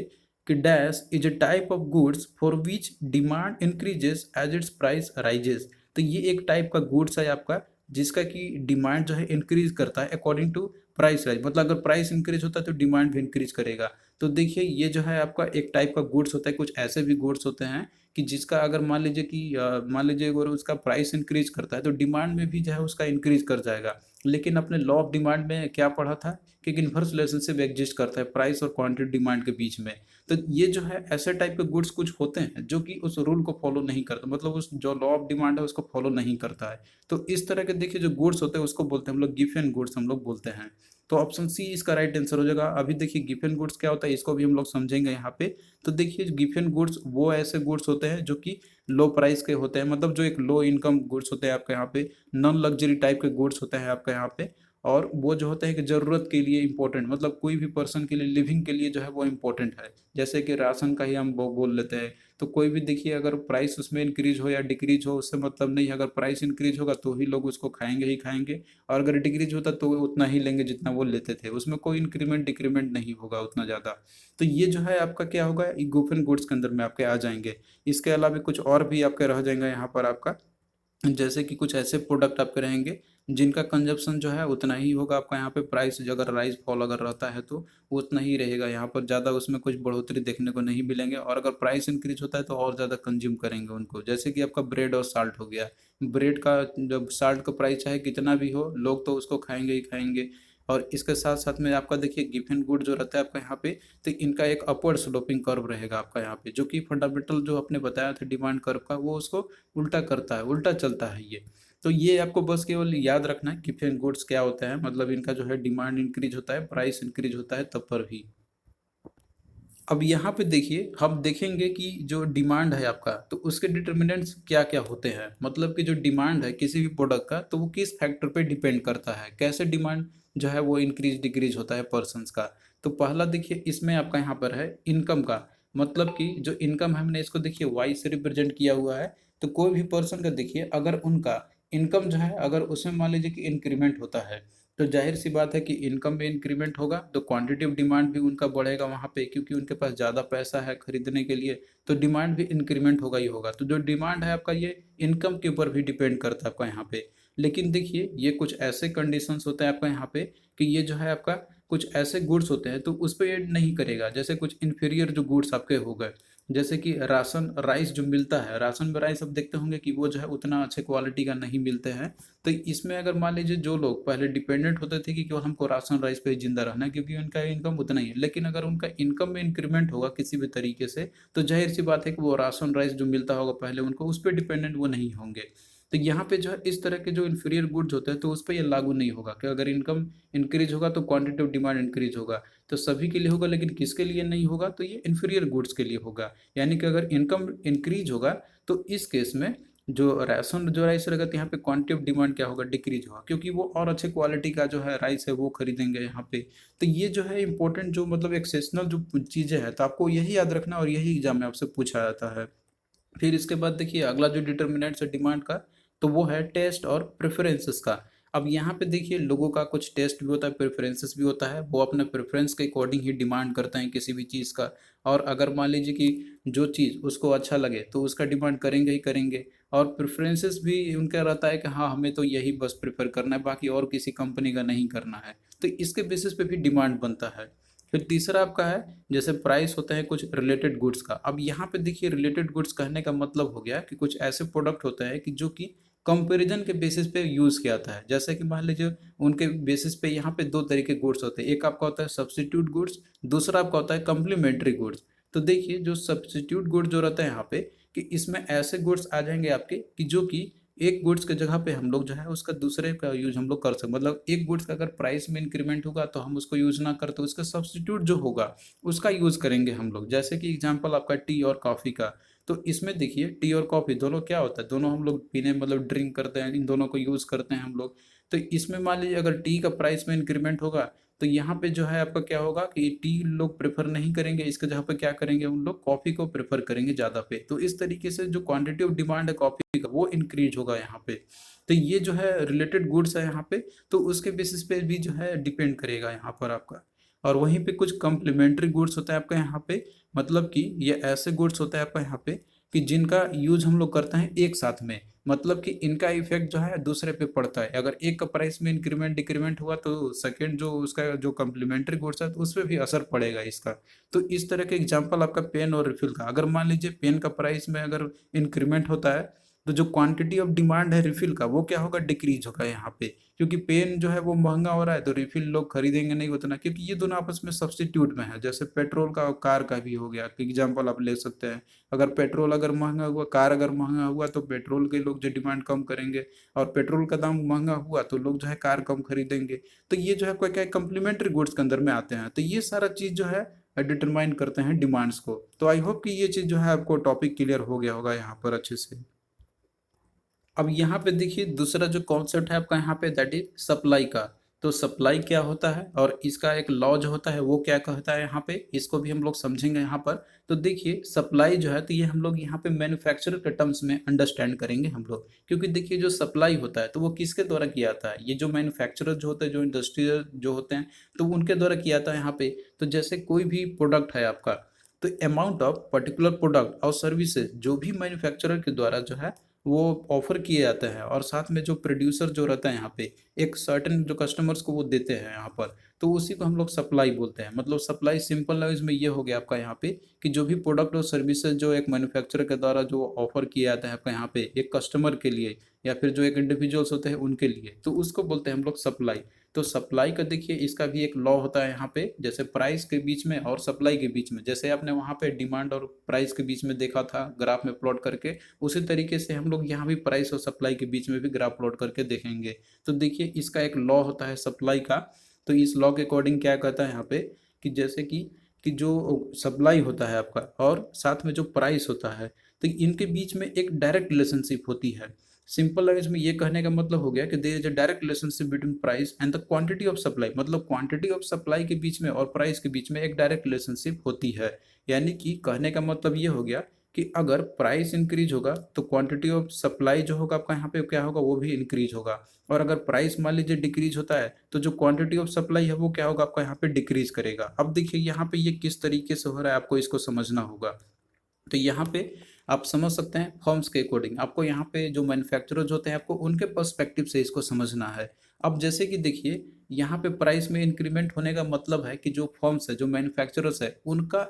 कि dash is a type of goods for which demand increases as its price rises. तो ये एक टाइप का गुड्स है आपका जिसका कि डिमांड जो है इंक्रीज करता है अकॉर्डिंग टू प्राइस राइज, मतलब अगर प्राइस इंक्रीज होता है तो डिमांड भी इंक्रीज करेगा। तो देखिए ये जो है आपका एक टाइप का गुड्स होता है, कुछ ऐसे भी गुड्स होते हैं कि जिसका अगर मान लीजिए अगर उसका प्राइस इंक्रीज करता है तो डिमांड में भी जो है उसका इंक्रीज कर जाएगा। लेकिन अपने लॉ ऑफ डिमांड में क्या पढ़ा था कि एक इन्वर्स रिलेशनशिप एग्जिस्ट करता है प्राइस और क्वांटिटी डिमांड के बीच में। तो ये जो है ऐसे टाइप के गुड्स कुछ होते हैं जो कि उस रूल को फॉलो नहीं करता, मतलब उस जो लॉ ऑफ डिमांड है उसको फॉलो नहीं करता है। तो इस तरह के देखिए जो गुड्स होते हैं उसको बोलते हैं हम लोग गिवन गुड्स हम लोग बोलते हैं। तो ऑप्शन सी इसका राइट आंसर हो जाएगा। अभी देखिए गिवन गुड्स क्या होता है इसको भी हम लोग समझेंगे यहाँ पे। तो देखिए गिवन गुड्स वो ऐसे गुड्स होते हैं जो कि लो प्राइस के होते हैं, मतलब जो एक लो इनकम गुड्स होते हैं आपके यहाँ पे, नॉन लग्जरी टाइप के गुड्स होते हैं आपके यहाँ पे। और वो जो होता है कि ज़रूरत के लिए इंपॉर्टेंट, मतलब कोई भी पर्सन के लिए लिविंग के लिए जो है वो इम्पोर्टेंट है। जैसे कि राशन का ही हम वो बोल लेते हैं। तो कोई भी देखिए अगर प्राइस उसमें इंक्रीज हो या डिक्रीज हो उससे मतलब नहीं है, अगर प्राइस इंक्रीज होगा तो ही लोग उसको खाएंगे ही खाएंगे, और अगर डिक्रीज होता तो वो उतना ही लेंगे जितना वो लेते थे, उसमें कोई इंक्रीमेंट डिक्रीमेंट नहीं होगा उतना ज़्यादा। तो ये जो है आपका क्या होगा गुफन गुड्स के अंदर में आपके आ जाएंगे। इसके अलावा कुछ और भी आपके रह जाएंगे यहाँ पर आपका, जैसे कि कुछ ऐसे प्रोडक्ट आपके रहेंगे जिनका कंजप्शन जो है उतना ही होगा आपका यहाँ पे, प्राइस अगर राइज फॉल अगर रहता है तो उतना ही रहेगा यहाँ पर, ज़्यादा उसमें कुछ बढ़ोतरी देखने को नहीं मिलेंगे। और अगर प्राइस इंक्रीज होता है तो और ज़्यादा कंज्यूम करेंगे उनको, जैसे कि आपका ब्रेड और साल्ट हो गया। ब्रेड का जब साल्ट का प्राइस चाहे कितना भी हो लोग तो उसको खाएंगे ही खाएंगे। और इसके साथ साथ में आपका देखिए गिवन गुड जो रहता है आपका यहाँ पे, तो इनका एक अपवर्ड स्लोपिंग कर्व रहेगा आपका यहाँ पे, जो कि फंडामेंटल जो आपने बताया था डिमांड कर्व का वो उसको उल्टा करता है, उल्टा चलता है ये। तो ये आपको बस केवल याद रखना है गिवन गुड्स क्या होता है, मतलब इनका जो है डिमांड इंक्रीज होता है प्राइस इंक्रीज होता है तब पर भी। अब यहाँ पे देखिए हम देखेंगे कि जो डिमांड है आपका तो उसके डिटर्मिनेंट्स क्या क्या होते हैं, मतलब कि जो डिमांड है किसी भी प्रोडक्ट का तो वो किस फैक्टर पे डिपेंड करता है, कैसे डिमांड जो है वो इंक्रीज डिक्रीज होता है पर्सनस का। तो पहला देखिए इसमें आपका यहाँ पर है इनकम का, मतलब कि जो इनकम है हमने इसको देखिए वाई से रिप्रेजेंट किया हुआ है। तो कोई भी पर्सन का देखिए अगर उनका इनकम जो है अगर उसमें मान लीजिए कि इंक्रीमेंट होता है तो जाहिर सी बात है कि इनकम में इंक्रीमेंट होगा तो क्वांटिटी ऑफ डिमांड भी उनका बढ़ेगा वहाँ पे, क्योंकि उनके पास ज़्यादा पैसा है खरीदने के लिए, तो डिमांड भी इंक्रीमेंट होगा ही होगा। तो जो डिमांड है आपका ये इनकम के ऊपर भी डिपेंड करता है आपका यहाँ पे। लेकिन देखिए ये कुछ ऐसे कंडीशंस होते हैं आपका यहाँ पे कि ये जो है आपका कुछ ऐसे गुड्स होते हैं तो उस पर ये नहीं करेगा, जैसे कुछ इन्फीरियर जो गुड्स आपके हो गए, जैसे कि राशन राइस जो मिलता है, राशन में राइस आप देखते होंगे कि वो जो है उतना अच्छे क्वालिटी का नहीं मिलते हैं। तो इसमें अगर मान लीजिए जो लोग पहले डिपेंडेंट होते थे कि केवल हमको राशन राइस पे ही जिंदा रहना है क्योंकि उनका इनकम उतना ही है, लेकिन अगर उनका इनकम में इंक्रीमेंट होगा किसी भी तरीके से तो जाहिर सी बात है कि वो राशन राइस जो मिलता होगा पहले उनको उस पर डिपेंडेंट वो नहीं होंगे। तो यहाँ पे जो है इस तरह के जो इन्फीरियर गुड्स होते हैं तो उस पर ये लागू नहीं होगा कि अगर इनकम इंक्रीज होगा तो क्वांटिटी ऑफ डिमांड इंक्रीज होगा। तो सभी के लिए होगा लेकिन किसके लिए नहीं होगा, तो ये इन्फीरियर गुड्स के लिए होगा। यानी कि अगर इनकम इंक्रीज होगा तो इस केस में जो राशन जो राइस रहेगा तो यहाँ पे क्वांटिटी ऑफ डिमांड क्या होगा, डिक्रीज होगा, क्योंकि वो और अच्छे क्वालिटी का जो है राइस है वो खरीदेंगे यहाँ पे। तो ये जो है इंपॉर्टेंट जो मतलब एक्सेप्शनल जो चीज़ें हैं तो आपको यही याद रखना और यही एग्जाम में आपसे पूछा जाता है। फिर इसके बाद देखिए अगला जो डिटर्मिनेंट्स है डिमांड का तो वो है टेस्ट और प्रेफरेंसेस का। अब यहाँ पे देखिए लोगों का कुछ टेस्ट भी होता है प्रेफरेंसेस भी होता है, वो अपने प्रेफरेंस के अकॉर्डिंग ही डिमांड करते हैं किसी भी चीज़ का। और अगर मान लीजिए कि जो चीज़ उसको अच्छा लगे तो उसका डिमांड करेंगे ही करेंगे। और प्रेफरेंसेस भी उनका रहता है कि हाँ हमें तो यही बस प्रेफर करना है बाकी और किसी कंपनी का नहीं करना है। तो इसके बेसिस पे भी डिमांड बनता है। फिर तीसरा आपका है जैसे प्राइस होते हैं कुछ रिलेटेड गुड्स का। अब यहाँ पे देखिए रिलेटेड गुड्स कहने का मतलब हो गया कि कुछ ऐसे प्रोडक्ट होते हैं कि जो कि कंपैरिजन के बेसिस पे यूज़ किया जाता है। जैसे कि मान लीजिए उनके बेसिस पे यहाँ पे दो तरीके गुड्स होते हैं, एक आपका होता है सब्स्टिट्यूट गुड्स, दूसरा आपका होता है कम्प्लीमेंट्री गुड्स। तो देखिए जो सब्स्टिट्यूट गुड जो रहता है यहाँ पे कि इसमें ऐसे गुड्स आ जाएंगे आपके कि जो कि एक गुड्स के जगह पे हम लोग जो है उसका दूसरे का यूज हम लोग कर सकते, मतलब एक गुड्स का अगर प्राइस में इंक्रीमेंट होगा तो हम उसको यूज ना करते, उसका सब्स्टिट्यूट जो होगा उसका यूज करेंगे हम लोग। जैसे कि एग्जांपल आपका टी और कॉफी का, तो इसमें देखिए टी और कॉफी दोनों क्या होता है, दोनों हम लोग पीने मतलब ड्रिंक करते हैं, इन दोनों को यूज करते हैं हम लोग। तो इसमें मान लीजिए अगर टी का प्राइस में इंक्रीमेंट होगा तो यहाँ पे जो है आपका क्या होगा कि टी लोग प्रेफर नहीं करेंगे, इसके जगह पे क्या करेंगे उन लोग कॉफी को प्रेफर करेंगे ज्यादा पे। तो इस तरीके से जो क्वांटिटी ऑफ डिमांड है कॉफी का वो इंक्रीज होगा यहाँ पे। तो ये जो है रिलेटेड गुड्स है यहाँ पे, तो उसके बेसिस पे भी जो है डिपेंड करेगा यहाँ पर आपका। और वहीं पे कुछ कम्प्लीमेंट्री गुड्स होता है आपका यहाँ पे, मतलब कि ये ऐसे गुड्स होता है आपका यहाँ पे कि जिनका यूज हम लोग करते हैं एक साथ में, मतलब कि इनका इफेक्ट जो है दूसरे पे पड़ता है। अगर एक का प्राइस में इंक्रीमेंट डिक्रीमेंट हुआ तो सेकंड जो उसका जो कम्प्लीमेंट्री गुड्स है तो उस पर भी असर पड़ेगा इसका। तो इस तरह के एग्जांपल आपका पेन और रिफिल का, अगर मान लीजिए पेन का प्राइस में अगर इंक्रीमेंट होता है तो जो क्वांटिटी ऑफ डिमांड है रिफिल का वो क्या होगा, डिक्रीज होगा यहाँ पे। क्योंकि पेन जो है वो महंगा हो रहा है तो रिफिल लोग खरीदेंगे नहीं उतना, क्योंकि ये दोनों आपस में सब्स्टिट्यूट में है। जैसे पेट्रोल का और कार का भी हो गया एग्जाम्पल आप ले सकते हैं। अगर पेट्रोल अगर महंगा हुआ, कार अगर महंगा हुआ तो पेट्रोल के लोग जो डिमांड कम करेंगे, और पेट्रोल का दाम महंगा हुआ तो लोग जो है कार कम खरीदेंगे। तो ये जो है कोई क्या कम्प्लीमेंट्री गुड्स के अंदर में आते हैं। तो ये सारा चीज जो है डिटरमाइन करते हैं डिमांड्स को। तो आई होप कि ये चीज जो है आपको टॉपिक क्लियर हो गया होगा यहाँ पर अच्छे से। अब यहाँ पे देखिए दूसरा जो कॉन्सेप्ट है आपका यहाँ पे दैट इज सप्लाई का। तो सप्लाई क्या होता है और इसका एक लॉ जो होता है वो क्या कहता है यहाँ पे, इसको भी हम लोग समझेंगे यहाँ पर। तो देखिए सप्लाई जो है तो ये हम लोग यहाँ पे मैन्युफैक्चरर के टर्म्स में अंडरस्टैंड करेंगे हम लोग, क्योंकि देखिए जो सप्लाई होता है तो वो किसके द्वारा किया जाता है, ये जो मैन्युफैक्चरर जो होते हैं, जो इंडस्ट्रियल जो होते हैं, तो उनके द्वारा किया जाता है यहाँ पे। तो जैसे कोई भी प्रोडक्ट है आपका, तो अमाउंट ऑफ पर्टिकुलर प्रोडक्ट और सर्विसेज जो भी मैन्युफैक्चरर के द्वारा जो है वो ऑफर किए जाते हैं, और साथ में जो प्रोड्यूसर जो रहता है यहाँ पे एक सर्टेन जो कस्टमर्स को वो देते हैं यहाँ पर, तो उसी को हम लोग सप्लाई बोलते हैं। मतलब सप्लाई सिंपल लैंग्वेज में ये हो गया आपका यहाँ पे कि जो भी प्रोडक्ट और सर्विसेज जो एक मैन्युफैक्चरर के द्वारा जो ऑफर किए जाते हैं आपका यहाँ पे एक कस्टमर के लिए, या फिर जो एक इंडिविजुअल्स होते हैं उनके लिए, तो उसको बोलते हैं हम लोग सप्लाई। तो सप्लाई का देखिए इसका भी एक लॉ होता है यहाँ पे, जैसे प्राइस के बीच में और सप्लाई के बीच में, जैसे आपने वहाँ पे डिमांड और प्राइस के बीच में देखा था ग्राफ में प्लॉट करके, उसी तरीके से हम लोग यहाँ भी प्राइस और सप्लाई के बीच में भी ग्राफ प्लॉट करके देखेंगे। तो देखिए इसका एक लॉ होता है सप्लाई का। तो इस लॉ के अकॉर्डिंग क्या कहता है यहाँ पे कि जैसे कि जो सप्लाई होता है आपका और साथ में जो प्राइस होता है, तो इनके बीच में एक डायरेक्ट रिलेशनशिप होती है। सिंपल लैंग्वेज में ये कहने का मतलब हो गया कि there is a direct relationship between price and the quantity of supply, मतलब क्वांटिटी ऑफ सप्लाई के बीच में और प्राइस के बीच में एक डायरेक्ट रिलेशनशिप होती है। यानी कि कहने का मतलब ये हो गया कि अगर प्राइस इंक्रीज होगा तो क्वांटिटी ऑफ सप्लाई जो होगा आपका यहाँ पे क्या होगा, वो भी इंक्रीज होगा। और अगर प्राइस मान लीजिए डिक्रीज होता है तो जो क्वांटिटी ऑफ सप्लाई है वो क्या होगा आपका यहाँ पे डिक्रीज करेगा। अब देखिए यहाँ पे ये किस तरीके से हो रहा है आपको इसको समझना होगा। तो यहाँ पे आप समझ सकते हैं फर्म्स के अकॉर्डिंग, आपको यहाँ पे जो मैन्युफैक्चरर्स होते हैं आपको उनके पर्सपेक्टिव से इसको समझना है। अब जैसे कि देखिए यहाँ पे प्राइस में इंक्रीमेंट होने का मतलब है कि जो फर्म्स है जो मैन्युफैक्चरर्स है उनका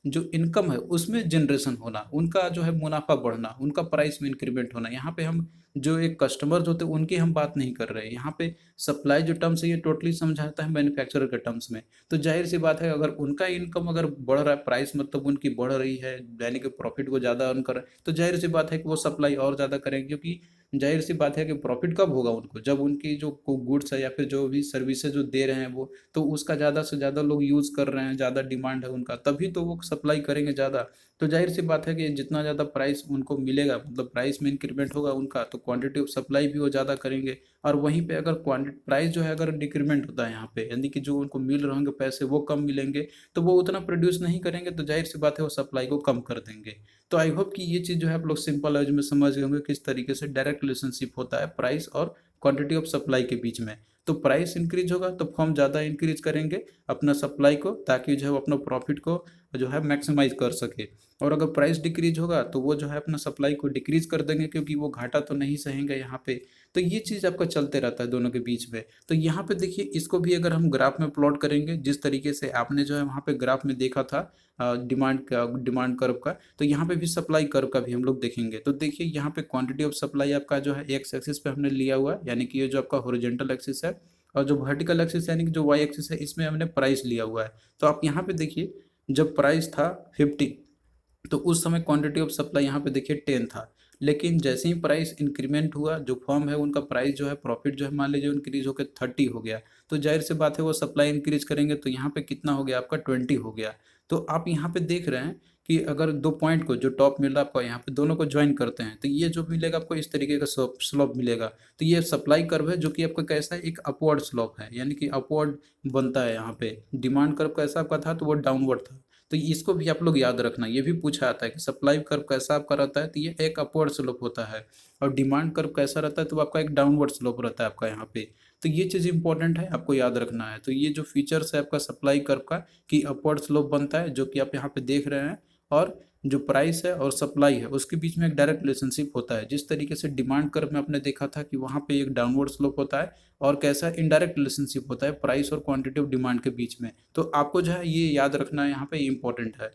जो इनकम है उसमें जनरेशन होना, उनका जो है मुनाफा बढ़ना, उनका प्राइस में इंक्रीमेंट होना। यहाँ पे हम जो एक कस्टमर जो होते हैं उनकी हम बात नहीं कर रहे हैं यहाँ पे। सप्लाई जो टर्म्स है ये टोटली समझाता है मैन्युफैक्चरर के टर्म्स में। तो जाहिर सी बात है अगर उनका इनकम अगर बढ़ रहा है, प्राइस मतलब उनकी बढ़ रही है यानी कि प्रॉफिट को ज़्यादा अर्न कर रहे हैं, तो जाहिर सी बात है कि वो सप्लाई और ज़्यादा करेंगे। क्योंकि जाहिर सी बात है कि प्रॉफिट कब होगा उनको, जब उनकी जो गुड्स है या फिर जो भी सर्विसेज जो दे रहे हैं वो, तो उसका ज़्यादा से ज़्यादा लोग यूज़ कर रहे हैं, ज़्यादा डिमांड है उनका, तभी तो वो सप्लाई करेंगे ज़्यादा। तो जाहिर सी बात है कि जितना ज़्यादा प्राइस उनको मिलेगा, मतलब प्राइस में इंक्रीमेंट होगा उनका, तो क्वांटिटी ऑफ सप्लाई भी वो ज़्यादा करेंगे। और वहीं पे अगर क्वांटिटी प्राइस जो है अगर डिक्रीमेंट होता है यहाँ पे, यानी कि जो उनको मिल रहे होंगे पैसे वो कम मिलेंगे, तो वो उतना प्रोड्यूस नहीं करेंगे, तो जाहिर सी बात है वो सप्लाई को कम कर देंगे। तो आई होप कि ये चीज़ जो है आप लोग सिंपल लैंग्वेज में समझ गए होंगे किस तरीके से डायरेक्ट रिलेशनशिप होता है प्राइस और क्वांटिटी ऑफ सप्लाई के बीच में। तो प्राइस इंक्रीज होगा तो फर्म ज़्यादा इंक्रीज करेंगे अपना सप्लाई को, ताकि जो है अपना प्रॉफिट को जो है मैक्सिमाइज कर सके। और अगर प्राइस डिक्रीज होगा तो वो जो है अपना सप्लाई को डिक्रीज कर देंगे, क्योंकि वो घाटा तो नहीं सहेंगे यहाँ पे। तो ये चीज़ आपका चलते रहता है दोनों के बीच में। तो यहाँ पे देखिए इसको भी अगर हम ग्राफ में प्लॉट करेंगे जिस तरीके से आपने जो है वहाँ पे ग्राफ में देखा था डिमांड कर्व का, तो यहाँ पे भी सप्लाई कर्व का भी हम लोग देखेंगे। तो देखिए यहाँ पे क्वांटिटी ऑफ सप्लाई आपका जो है एक्स एक्सिस पे हमने लिया हुआ है, यानी कि ये जो आपका हॉरिजॉन्टल एक्सिस है, और जो वर्टिकल एक्सिस यानी कि जो वाई एक्सिस है इसमें हमने प्राइस लिया हुआ है। तो आप यहाँ पे देखिए जब प्राइस था 50, तो उस समय क्वांटिटी ऑफ सप्लाई यहाँ पे देखिए 10 था, लेकिन जैसे ही प्राइस इंक्रीमेंट हुआ, जो फर्म है उनका प्राइस जो है, प्रॉफिट जो है मान लीजिए इंक्रीज होकर 30 हो गया, तो जाहिर सी बात है वो सप्लाई इंक्रीज करेंगे तो यहाँ पे कितना हो गया आपका 20 हो गया। तो आप यहाँ पे देख रहे हैं कि अगर दो पॉइंट को जो टॉप मिल रहा है आपको यहाँ पे दोनों को ज्वाइन करते हैं तो ये जो मिलेगा आपको इस तरीके का स्लोप मिलेगा। तो ये सप्लाई कर्व है जो कि आपका कैसा है, एक अपवर्ड स्लोप है, यानी कि अपवर्ड बनता है। यहाँ पे डिमांड कर्व कैसा आपका था, तो वो डाउनवर्ड था। तो इसको भी आप लोग याद रखना, ये भी पूछा आता है कि सप्लाई कर्व कैसा आपका रहता है, तो ये एक अपवर्ड स्लोप होता है, और डिमांड कर्व कैसा रहता है तो आपका एक डाउनवर्ड स्लोप रहता है आपका यहाँ पे। तो ये चीज़ इंपॉर्टेंट है, आपको याद रखना है। तो ये जो फीचर्स है आपका सप्लाई कर्व का, कि अपवर्ड स्लोप बनता है जो कि आप यहाँ पे देख रहे हैं, और जो प्राइस है और सप्लाई है उसके बीच में एक डायरेक्ट रिलेशनशिप होता है। जिस तरीके से डिमांड कर्व में आपने देखा था कि वहाँ पे एक डाउनवर्ड स्लोप होता है, और कैसा इनडायरेक्ट रिलेशनशिप होता है प्राइस और क्वांटिटी ऑफ डिमांड के बीच में। तो आपको जो है ये याद रखना है, यहाँ पे इम्पोर्टेंट है।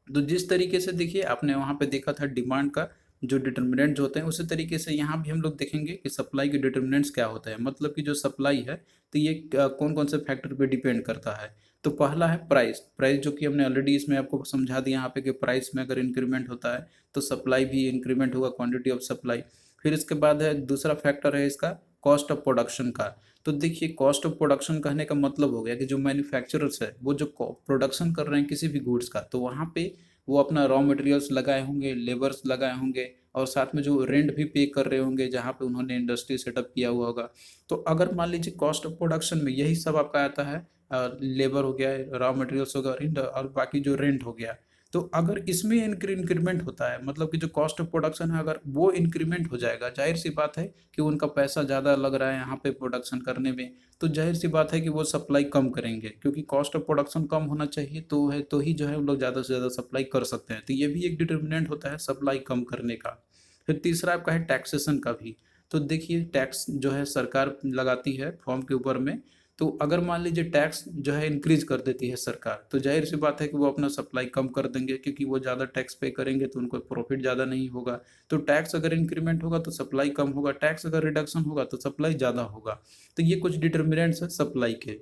तो जिस तरीके से देखिए आपने वहाँ पे देखा था डिमांड का जो डिटर्मिनेंट जो होते हैं, उसी तरीके से यहाँ भी हम लोग देखेंगे कि सप्लाई के डिटर्मिनेंट्स क्या होते हैं। मतलब कि जो सप्लाई है तो ये कौन कौन से फैक्टर पे डिपेंड करता है। तो पहला है प्राइस। प्राइस जो कि हमने ऑलरेडी इसमें आपको समझा दिया यहाँ पे कि प्राइस में अगर इंक्रीमेंट होता है तो सप्लाई भी इंक्रीमेंट होगा, क्वांटिटी ऑफ सप्लाई। फिर इसके बाद है दूसरा फैक्टर है इसका कॉस्ट ऑफ प्रोडक्शन का। तो देखिए कॉस्ट ऑफ प्रोडक्शन कहने का मतलब हो गया कि जो मैन्युफैक्चरर्स है वो जो प्रोडक्शन कर रहे हैं किसी भी गुड्स का, तो वहाँ पे वो अपना रॉ मटेरियल्स लगाए होंगे, लेबर्स लगाए होंगे, और साथ में जो रेंट भी पे कर रहे होंगे जहाँ पे उन्होंने इंडस्ट्री सेटअप किया हुआ होगा। तो अगर मान लीजिए कॉस्ट ऑफ प्रोडक्शन में यही सब आपका आता है, लेबर हो गया, रॉ मटेरियल्स हो गया और बाकी जो रेंट हो गया, तो अगर इसमें इंक्रीमेंट होता है, मतलब कि जो कॉस्ट ऑफ प्रोडक्शन है अगर वो इंक्रीमेंट हो जाएगा, जाहिर सी बात है कि उनका पैसा ज़्यादा लग रहा है यहाँ पे प्रोडक्शन करने में, तो जाहिर सी बात है कि वो सप्लाई कम करेंगे, क्योंकि कॉस्ट ऑफ प्रोडक्शन कम होना चाहिए तो ही जो है हम लोग ज़्यादा से ज़्यादा सप्लाई कर सकते हैं। तो ये भी एक डिटर्मिनेंट होता है सप्लाई कम करने का। फिर तीसरा आपका है टैक्सेशन का भी। तो देखिए टैक्स जो है सरकार लगाती है फॉर्म के ऊपर में, तो अगर मान लीजिए टैक्स जो है इंक्रीज कर देती है सरकार, तो जाहिर सी बात है कि वो अपना सप्लाई कम कर देंगे, क्योंकि वो ज़्यादा टैक्स पे करेंगे तो उनको प्रॉफिट ज़्यादा नहीं होगा। तो टैक्स अगर इंक्रीमेंट होगा तो सप्लाई कम होगा, टैक्स अगर रिडक्शन होगा तो सप्लाई ज़्यादा होगा। तो ये कुछ डिटर्मिनेंट्स है सप्लाई के।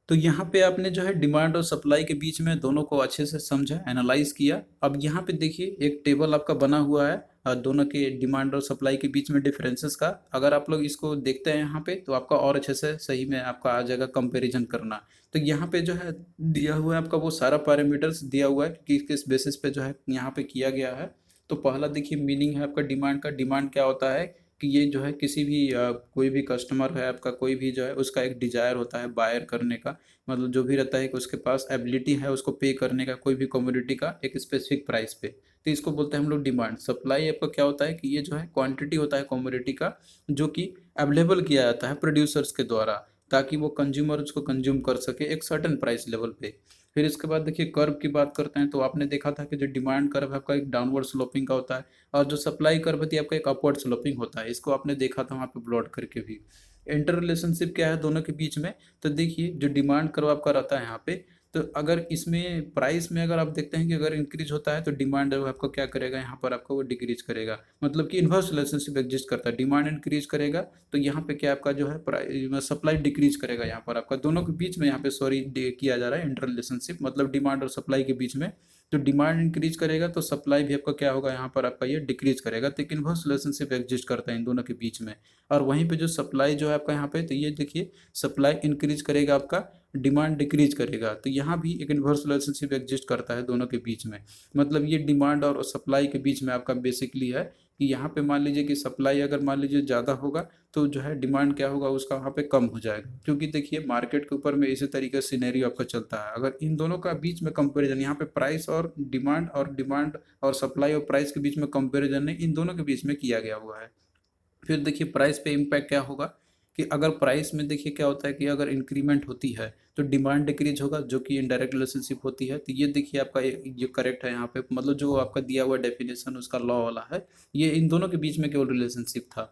तो यहाँ पे आपने जो है डिमांड और सप्लाई के बीच में दोनों को अच्छे से समझा, एनालाइज किया। अब यहाँ पे देखिए एक टेबल आपका बना हुआ है दोनों के डिमांड और सप्लाई के बीच में डिफरेंसेस का। अगर आप लोग इसको देखते हैं यहाँ पे तो आपका और अच्छे से सही में आपका आ जाएगा कंपैरिजन करना। तो यहाँ पे जो है दिया हुआ है आपका वो सारा पैरामीटर्स दिया हुआ है कि किस बेसिस पे जो है यहाँ पे किया गया है। तो पहला देखिए मीनिंग है आपका डिमांड का। डिमांड क्या होता है कि ये जो है किसी भी कोई भी कस्टमर है आपका, कोई भी जो है उसका एक डिजायर होता है बायर करने का, मतलब जो भी रहता है कि उसके पास एबिलिटी है उसको पे करने का कोई भी कमोडिटी का एक स्पेसिफिक प्राइस पे, तो इसको बोलते हैं हम लोग डिमांड। सप्लाई आपका क्या होता है कि ये जो है क्वांटिटी होता है कमोडिटी का जो कि अवेलेबल किया जाता है प्रोड्यूसर्स के द्वारा, ताकि वो कंज्यूमर उसको कंज्यूम कर सके एक सर्टेन प्राइस लेवल पे। फिर इसके बाद देखिए कर्व की बात करते हैं, तो आपने देखा था कि जो डिमांड कर्व है आपका एक डाउनवर्ड स्लोपिंग का होता है, और जो सप्लाई कर्व थी आपका एक अपवर्ड स्लोपिंग होता है। इसको आपने देखा था वहाँ पे प्लॉट करके भी। इंटर रिलेशनशिप क्या है दोनों के बीच में, तो देखिए जो डिमांड कर्व आपका रहता है यहाँ पे, तो अगर इसमें प्राइस में अगर आप देखते हैं कि अगर इंक्रीज होता है तो डिमांड आपको क्या करेगा, यहाँ पर आपको वो डिक्रीज करेगा। मतलब कि इन्वर्स रिलेशनशिप एग्जिस्ट करता है, डिमांड इंक्रीज करेगा तो यहाँ पे क्या आपका जो है प्राइस सप्लाई डिक्रीज करेगा, यहाँ पर आपका दोनों के बीच में यहाँ पे सॉरी किया जा रहा है इंटर रिलेशनशिप, मतलब डिमांड और सप्लाई के बीच में। तो डिमांड इंक्रीज करेगा तो सप्लाई भी आपका क्या होगा, यहाँ पर आपका ये डिक्रीज करेगा। तो एक इन्वर्स रिलेशनशिप एग्जिस्ट करता है इन दोनों के बीच में। और वहीं पे जो सप्लाई जो है आपका यहाँ पे, तो ये देखिए सप्लाई इंक्रीज करेगा आपका, डिमांड डिक्रीज करेगा, तो यहाँ भी एक इन्वर्स रिलेशनशिप एग्जिस्ट करता है दोनों के बीच में। मतलब ये डिमांड और सप्लाई के बीच में आपका बेसिकली है कि यहाँ पे मान लीजिए कि सप्लाई अगर मान लीजिए ज़्यादा होगा तो जो है डिमांड क्या होगा उसका वहाँ पे कम हो जाएगा, क्योंकि देखिए मार्केट के ऊपर में इसी तरीके से सिनेरियो आपका चलता है। अगर इन दोनों का बीच में कंपैरिजन, यहाँ पे प्राइस और डिमांड और सप्लाई और प्राइस के बीच में कंपैरिजन नहीं, इन दोनों के बीच में किया गया हुआ है। फिर देखिए प्राइस पे इम्पैक्ट क्या होगा कि अगर प्राइस में देखिए क्या होता है कि अगर इंक्रीमेंट होती है तो डिमांड डिक्रीज होगा, जो कि इनडायरेक्ट रिलेशनशिप होती है। तो ये देखिए आपका ये करेक्ट है यहाँ पे, मतलब जो आपका दिया हुआ डेफिनेशन उसका लॉ वाला है, ये इन दोनों के बीच में केवल रिलेशनशिप था।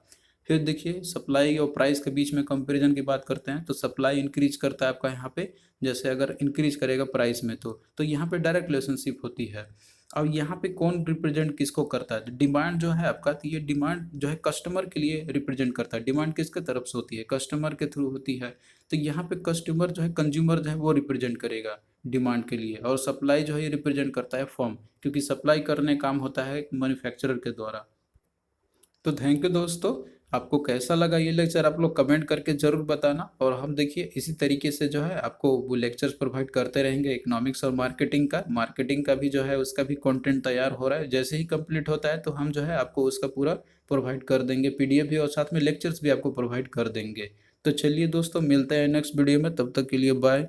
फिर देखिए सप्लाई और प्राइस के बीच में कंपैरिजन की बात करते हैं, तो सप्लाई इंक्रीज करता है आपका यहाँ पे, जैसे अगर इंक्रीज करेगा प्राइस में तो यहाँ पे डायरेक्ट रिलेशनशिप होती है। अब यहाँ पे कौन रिप्रेजेंट किसको करता है? डिमांड जो है आपका, तो ये डिमांड जो है कस्टमर के लिए रिप्रेजेंट करता है। डिमांड किसके तरफ से होती है? कस्टमर के थ्रू होती है। तो यहाँ पे कस्टमर जो है, कंज्यूमर जो है वो रिप्रेजेंट करेगा डिमांड के लिए, और सप्लाई जो है ये रिप्रेजेंट करता है फर्म, क्योंकि सप्लाई करने काम होता है मैन्युफैक्चरर के द्वारा। तो थैंक यू दोस्तों। आपको कैसा लगा ये लेक्चर, आप लोग कमेंट करके ज़रूर बताना। और हम देखिए इसी तरीके से जो है आपको वो लेक्चर्स प्रोवाइड करते रहेंगे इकोनॉमिक्स और मार्केटिंग का भी जो है उसका भी कंटेंट तैयार हो रहा है। जैसे ही कंप्लीट होता है तो हम जो है आपको उसका पूरा प्रोवाइड कर देंगे पीडीएफ भी, और साथ में लेक्चर्स भी आपको प्रोवाइड कर देंगे। तो चलिए दोस्तों, मिलते हैं नेक्स्ट वीडियो में, तब तक के लिए बाय।